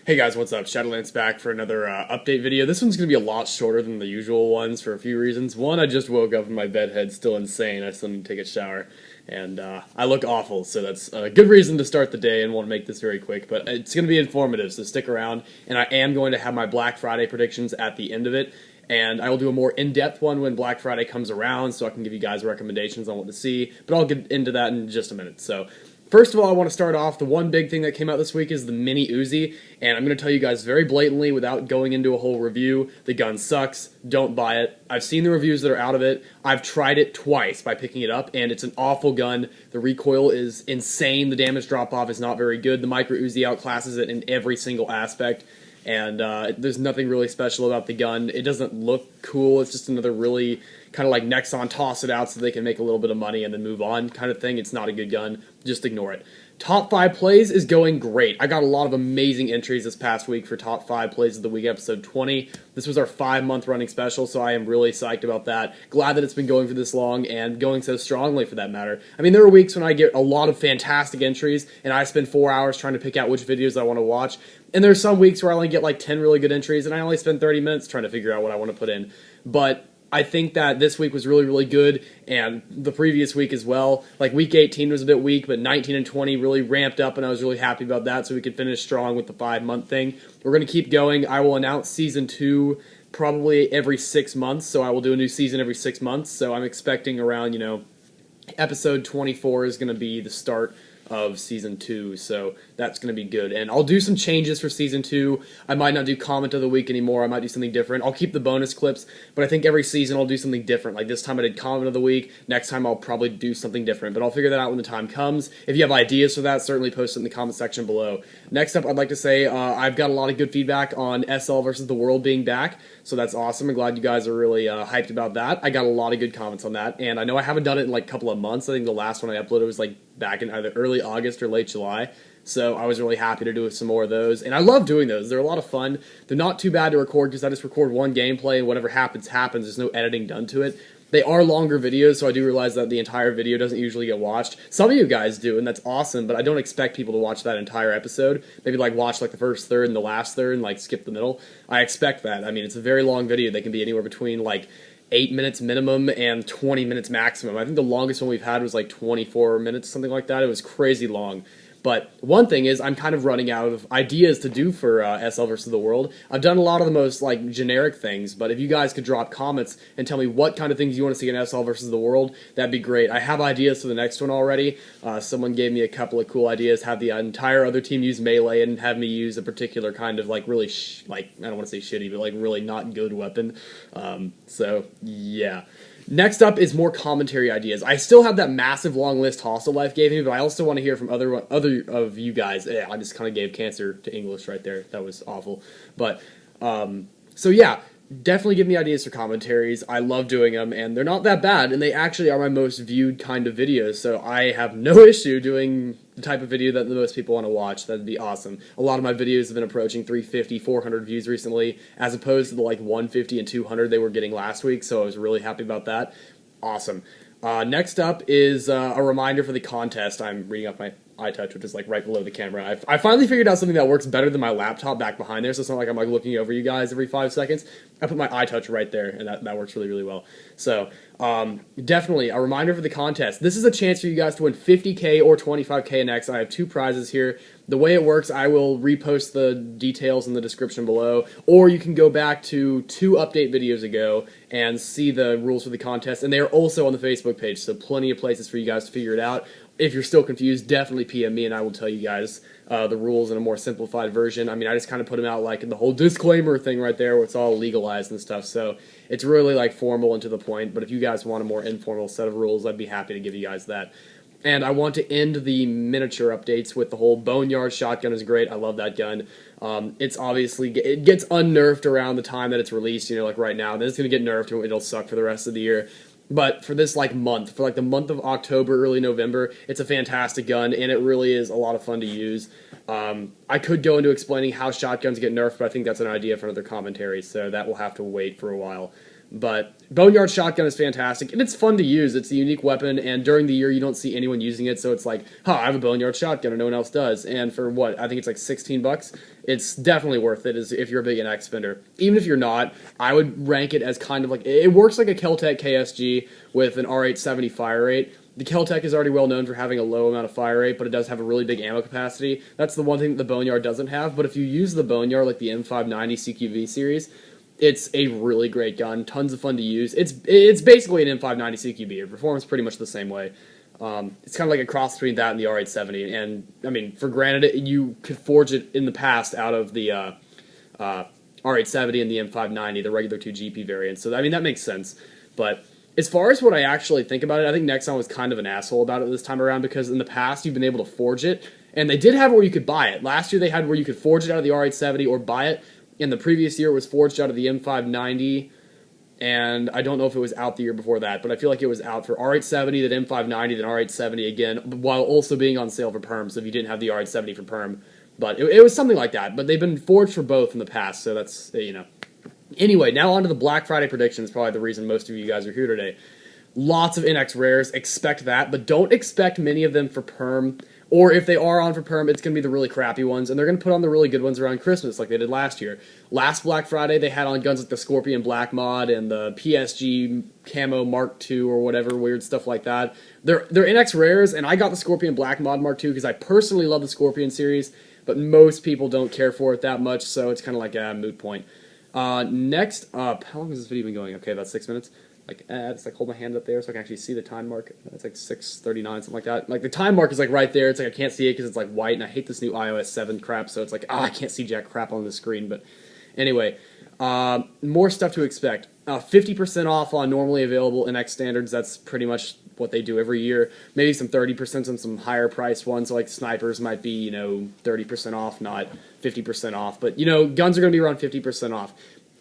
Hey guys, what's up? Shadowland's back for another update video. This one's going to be a lot shorter than the usual ones for a few reasons. One, I just woke up and my bedhead's still insane. I still need to take a shower. And I look awful, so that's a good reason to start the day and want to make this very quick. But it's going to be informative, so stick around. And I am going to have my Black Friday predictions at the end of it. And I will do a more in-depth one when Black Friday comes around so I can give you guys recommendations on what to see. But I'll get into that in just a minute. So first of all, I want to start off, the one big thing that came out this week is the Mini Uzi, and I'm going to tell you guys very blatantly, without going into a whole review, the gun sucks, don't buy it. I've seen the reviews that are out of it, I've tried it twice by picking it up, and it's an awful gun. The recoil is insane, the damage drop-off is not very good, the Micro Uzi outclasses it in every single aspect, and there's nothing really special about the gun. It doesn't look cool, it's just another really kind of like Nexon, toss it out so they can make a little bit of money and then move on kind of thing. It's not a good gun. Just ignore it. Top 5 plays is going great. I got a lot of amazing entries this past week for Top 5 Plays of the Week, episode 20. This was our 5-month running special, so I am really psyched about that. Glad that it's been going for this long and going so strongly for that matter. I mean, there are weeks when I get a lot of fantastic entries and I spend 4 hours trying to pick out which videos I want to watch. And there's some weeks where I only get like 10 really good entries and I only spend 30 minutes trying to figure out what I want to put in. But I think that this week was really, really good, and the previous week as well. Like, week 18 was a bit weak, but 19 and 20 really ramped up, and I was really happy about that, so we could finish strong with the 5-month thing. We're going to keep going. I will announce Season 2 probably every 6 months, so I will do a new season every 6 months, so I'm expecting around, episode 24 is going to be the start of Season 2, so that's going to be good. And I'll do some changes for Season 2. I might not do Comment of the Week anymore. I might do something different. I'll keep the bonus clips, but I think every season I'll do something different. Like this time I did Comment of the Week. Next time I'll probably do something different, but I'll figure that out when the time comes. If you have ideas for that, certainly post it in the comment section below. Next up, I'd like to say I've got a lot of good feedback on SL versus the World being back, so that's awesome. I'm glad you guys are really hyped about that. I got a lot of good comments on that, and I know I haven't done it in like a couple of months. I think the last one I uploaded was like back in either early August or late July, so I was really happy to do some more of those, and I love doing those. They're a lot of fun. They're not too bad to record because I just record one gameplay and whatever happens, happens. There's no editing done to it. They are longer videos, so I do realize that the entire video doesn't usually get watched. Some of you guys do, and that's awesome, but I don't expect people to watch that entire episode. Maybe like watch like the first third and the last third and like skip the middle. I expect that. I mean, it's a very long video. They can be anywhere between like 8 minutes minimum and 20 minutes maximum. I think the longest one we've had was like 24 minutes, something like that. It was crazy long. But one thing is, I'm kind of running out of ideas to do for SL vs. the World. I've done a lot of the most like generic things, but if you guys could drop comments and tell me what kind of things you want to see in SL vs. the World, that'd be great. I have ideas for the next one already. Someone gave me a couple of cool ideas. Have the entire other team use melee and have me use a particular kind of like really I don't want to say shitty, but like really not good weapon. So yeah. Next up is more commentary ideas. I still have that massive long list Hostile Life gave me, but I also want to hear from other of you guys. I just kind of gave cancer to English right there. That was awful. But, so yeah, definitely give me ideas for commentaries. I love doing them, and they're not that bad, and they actually are my most viewed kind of videos, so I have no issue doing the type of video that the most people want to watch. That'd be awesome. A lot of my videos have been approaching 350, 400 views recently, as opposed to the like 150 and 200 they were getting last week, so I was really happy about that. Awesome. Next up is a reminder for the contest. I'm reading off my iTouch, which is like right below the camera. I finally figured out something that works better than my laptop back behind there, so it's not like I'm like looking over you guys every 5 seconds. I put my iTouch right there, and that works really, really well. So, definitely a reminder for the contest. This is a chance for you guys to win 50K or 25K in X. I have 2 prizes here. The way it works, I will repost the details in the description below, or you can go back to 2 update videos ago and see the rules for the contest, and they are also on the Facebook page, so plenty of places for you guys to figure it out. If you're still confused, definitely PM me and I will tell you guys the rules in a more simplified version. I mean, I just kind of put them out like in the whole disclaimer thing right there where it's all legalized and stuff, so it's really like formal and to the point, but if you guys want a more informal set of rules, I'd be happy to give you guys that. And I want to end the miniature updates with the whole Boneyard shotgun is great. I love that gun. It's obviously, it gets unnerfed around the time that it's released, like right now. Then it's going to get nerfed and it'll suck for the rest of the year. But for this month, for the month of October, early November, it's a fantastic gun, and it really is a lot of fun to use. I could go into explaining how shotguns get nerfed, but I think that's an idea for another commentary, so that will have to wait for a while. But Boneyard shotgun is fantastic, and it's fun to use. It's a unique weapon, and during the year you don't see anyone using it, so it's like, I have a Boneyard shotgun, and no one else does. And for what, I think it's like $16, it's definitely worth it if you're a big NX spender. Even if you're not, I would rank it as kind of like, it works like a Keltec KSG with an R870 fire rate. The Keltec is already well known for having a low amount of fire rate, but it does have a really big ammo capacity. That's the one thing that the Boneyard doesn't have, but if you use the Boneyard like the M590 CQV series, it's a really great gun, tons of fun to use. It's basically an M590 CQB. It performs pretty much the same way. It's kind of like a cross between that and the R870. And I mean, for granted, you could forge it in the past out of the R870 and the M590, the regular 2GP variants. So I mean, that makes sense. But as far as what I actually think about it, I think Nexon was kind of an asshole about it this time around, because in the past you've been able to forge it, and they did have it where you could buy it. Last year they had where you could forge it out of the R870 or buy it. In the previous year, it was forged out of the M590, and I don't know if it was out the year before that, but I feel like it was out for R870, then M590, then R870 again, while also being on sale for perm, so if you didn't have the R870 for perm. But it was something like that, but they've been forged for both in the past, so that's, you know. Anyway, now on to the Black Friday predictions, probably the reason most of you guys are here today. Lots of NX rares, expect that, but don't expect many of them for perm. Or if they are on for perm, it's going to be the really crappy ones, and they're going to put on the really good ones around Christmas like they did last year. Last Black Friday, they had on guns like the Scorpion Black Mod and the PSG Camo Mark II or whatever, weird stuff like that. They're NX rares, and I got the Scorpion Black Mod Mark II because I personally love the Scorpion series, but most people don't care for it that much, so it's kind of like a moot point. Next up, how long has this video been going? Okay, about 6 minutes. Just hold my hand up there so I can actually see the time mark. It's like 6:39, something like that. Like the time mark is like right there. It's like I can't see it because it's like white, and I hate this new iOS 7 crap. So it's like I can't see jack crap on the screen. But anyway, more stuff to expect. 50% off on normally available NX standards. That's pretty much what they do every year. Maybe some 30% on some higher priced ones. So like snipers might be 30% off, not 50% off. But guns are going to be around 50% off.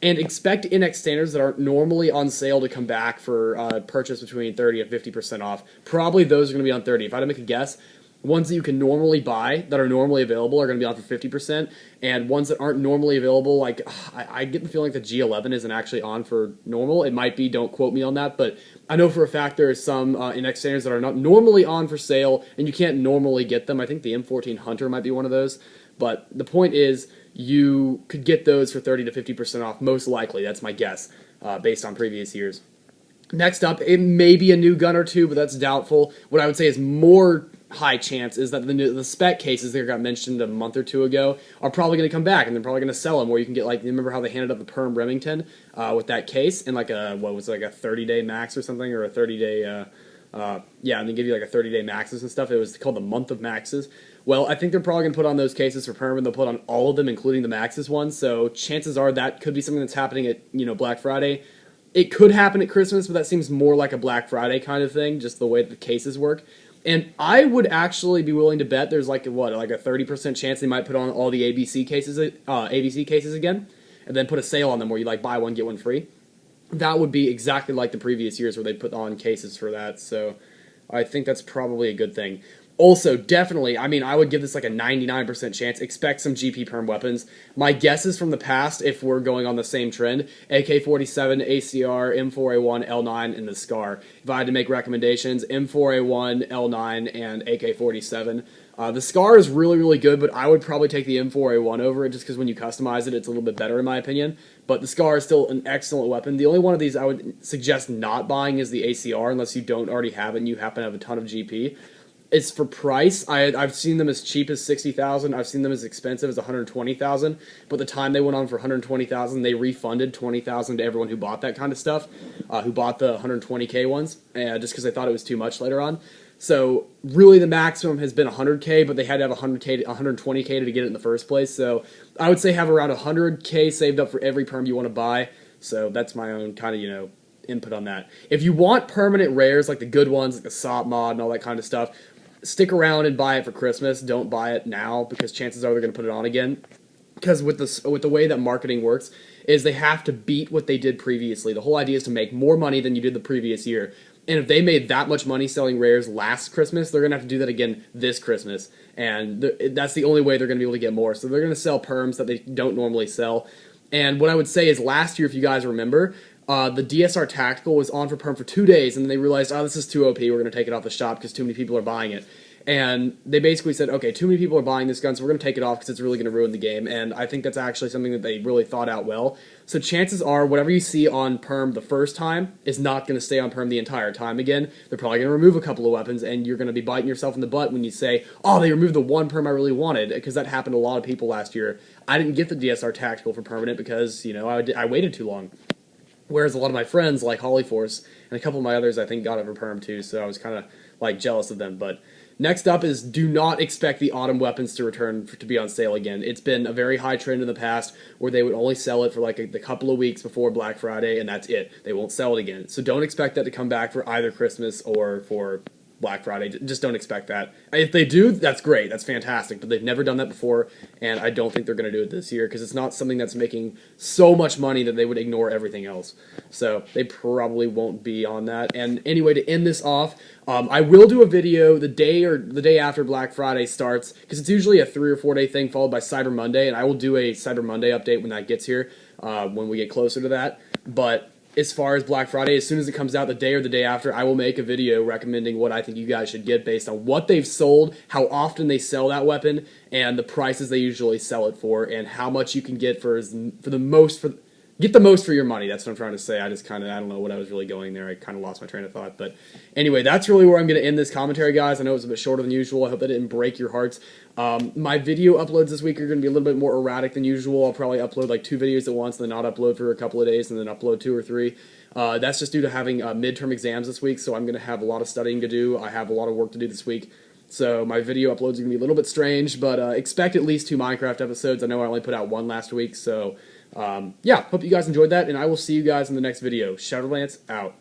And expect NX standards that aren't normally on sale to come back for purchase between 30 and 50% off. Probably those are going to be on 30. If I had to make a guess, ones that you can normally buy that are normally available are going to be on for 50%, and ones that aren't normally available, like I get the feeling like the G11 isn't actually on for normal. It might be, don't quote me on that, but I know for a fact there are some NX standards that are not normally on for sale, and you can't normally get them. I think the M14 Hunter might be one of those, but the point is, you could get those for 30 to 50% off, most likely. That's my guess, based on previous years. Next up, it may be a new gun or two, but that's doubtful. What I would say is more high chance is that the spec cases that got mentioned a month or two ago are probably going to come back, and they're probably going to sell them, where you can get, like, you remember how they handed up the perm Remington with that case, and like a 30-day max or something, or a 30-day, and they give you like a 30-day maxes and stuff. It was called the month of maxes. Well, I think they're probably going to put on those cases for perm, and they'll put on all of them, including the maxes ones, so chances are that could be something that's happening at, Black Friday. It could happen at Christmas, but that seems more like a Black Friday kind of thing, just the way that the cases work. And I would actually be willing to bet there's like a 30% chance they might put on all the ABC cases again, and then put a sale on them where you like buy one, get one free. That would be exactly like the previous years where they put on cases for that, so I think that's probably a good thing. Also, definitely, I would give this like a 99% chance. Expect some GP perm weapons. My guesses from the past, if we're going on the same trend, AK-47, ACR, M4A1, L9, and the SCAR. If I had to make recommendations, M4A1, L9, and AK-47. The SCAR is really, really good, but I would probably take the M4A1 over it just because when you customize it, it's a little bit better in my opinion. But the SCAR is still an excellent weapon. The only one of these I would suggest not buying is the ACR unless you don't already have it and you happen to have a ton of GP. It's for price. I've seen them as cheap as $60,000. I've seen them as expensive as $120,000. But the time they went on for $120,000, they refunded $20,000 to everyone who bought that kind of stuff, who bought the $120K ones, just because they thought it was too much later on. So really, the maximum has been $100K, but they had to have $120K to get it in the first place. So I would say have around $100K saved up for every perm you want to buy. So that's my own kind of input on that. If you want permanent rares like the good ones, like the SOP mod and all that kind of stuff, stick around and buy it for Christmas. Don't buy it now because chances are they're going to put it on again. Because with the way that marketing works is they have to beat what they did previously. The whole idea is to make more money than you did the previous year. And if they made that much money selling rares last Christmas, they're going to have to do that again this Christmas. And that's the only way they're going to be able to get more. So they're going to sell perms that they don't normally sell. And what I would say is last year, if you guys remember, the DSR Tactical was on for perm for 2 days, and then they realized, oh, this is too OP, we're going to take it off the shop because too many people are buying it. And they basically said, okay, too many people are buying this gun, so we're going to take it off because it's really going to ruin the game. And I think that's actually something that they really thought out well. So chances are, whatever you see on perm the first time is not going to stay on perm the entire time again. They're probably going to remove a couple of weapons, and you're going to be biting yourself in the butt when you say, oh, they removed the one perm I really wanted, because that happened to a lot of people last year. I didn't get the DSR Tactical for permanent because, I waited too long. Whereas a lot of my friends, like Hollyforce, and a couple of my others, I think got it for perm too, so I was kind of, jealous of them. But next up is, do not expect the autumn weapons to return to be on sale again. It's been a very high trend in the past where they would only sell it for the couple of weeks before Black Friday, and that's it. They won't sell it again. So don't expect that to come back for either Christmas or for Black Friday. Just don't expect that. If they do, that's great. That's fantastic. But they've never done that before, and I don't think they're going to do it this year because it's not something that's making so much money that they would ignore everything else. So they probably won't be on that. And anyway, to end this off, I will do a video the day after Black Friday starts, because it's usually a 3 or 4 day thing followed by Cyber Monday, and I will do a Cyber Monday update when that gets here, when we get closer to that. But as far as Black Friday, as soon as it comes out the day or the day after, I will make a video recommending what I think you guys should get based on what they've sold, how often they sell that weapon, and the prices they usually sell it for, and how much you can get get the most for your money. That's what I'm trying to say. I don't know what I was really going there. I kind of lost my train of thought. But anyway, that's really where I'm going to end this commentary, guys. I know it was a bit shorter than usual. I hope that didn't break your hearts. My video uploads this week are going to be a little bit more erratic than usual. I'll probably upload 2 videos at once, and then not upload for a couple of days, and then upload 2 or 3. That's just due to having midterm exams this week, so I'm going to have a lot of studying to do. I have a lot of work to do this week. So my video uploads are going to be a little bit strange, but expect at least 2 Minecraft episodes. I know I only put out 1 last week, so yeah, hope you guys enjoyed that, and I will see you guys in the next video. Shadowlance out.